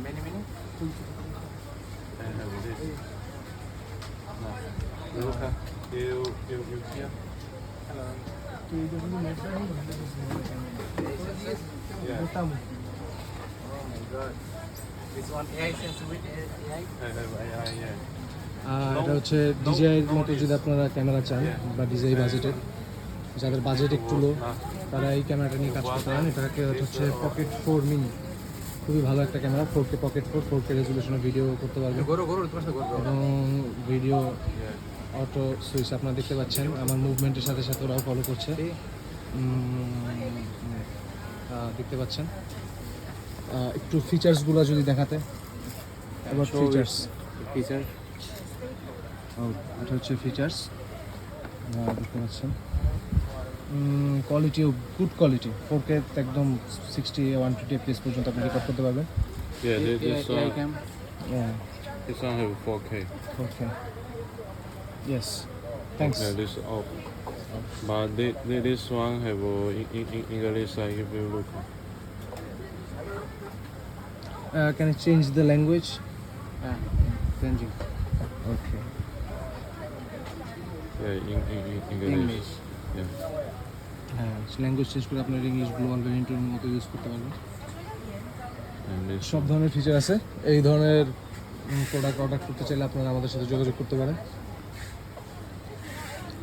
Many, many? And have this. No. Look, you here? Hello. Yeah. Oh my god. This one AI sense with AI? I have AI, yeah. এটা হচ্ছে DJI এর মতো যদি আপনারা camera চান বা DJI বাজেটের, যাদের বাজেট একটু লো তারা এই ক্যামেরাটা নিয়ে কাজ করতে পারেন। এটাকে হচ্ছে পকেট 4 মিনি, খুবই ভালো একটা camera. 4K pocket 4K রেজলিউশনে video করতে পারবেন এবং ভিডিও অটো সুইচ আপনারা দেখতে পাচ্ছেন। আমার মুভমেন্টের সাথে সাথে ওরাও ফলো করছে, দেখতে পাচ্ছেন। একটু ফিচার্সগুলো যদি দেখাতে, এবার ফিচার্স Feature? এটা হচ্ছে ফিচার্স, দেখতে পাচ্ছেন। কোয়ালিটিও গুড কোয়ালিটি, 4K একদম 60 120 FPS পর্যন্ত আপনি রেকর্ড করতে পারবেন। Yeah, this AI one, cam? this one have 4K. 4K, yes, thanks. Yeah, this off. But this one have English side if you look. Can I change the language? Changing. Okay. Yeah, English. English. Yeah. হ্যাঁ, language change করে আপনার English global ভ্যারিয়েন্টের মতো use করতে পারবেন। And this সব ধরনের feature আছে। এই ধরনের প্রোডাক্ট অর্ডার করতে চাইলে আপনারা আমাদের সাথে যোগাযোগ করতে পারেন।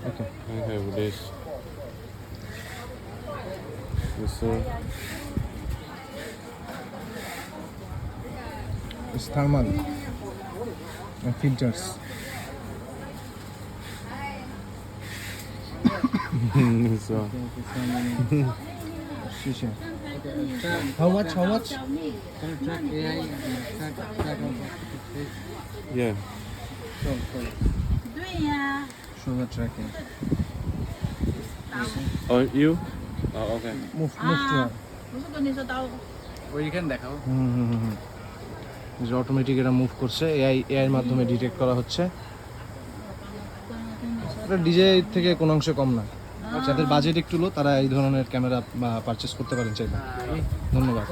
ওকে, I have this. This it's thermal and filters. this one. Shisha. Track. How much? How much? Can you track AI? Track also. Yeah. Show the tracking. Oh, you? Oh, okay. Move to her. Where you can দেখাও। যে automatic এটা move করছে, AI এর মাধ্যমে detect করা হচ্ছে। এটা DJI থেকে কোনো অংশে কম না। যাদের বাজেট একটু লো তারা এই ধরনের ক্যামেরা পারচেস করতে পারেন চাইলে। ধন্যবাদ।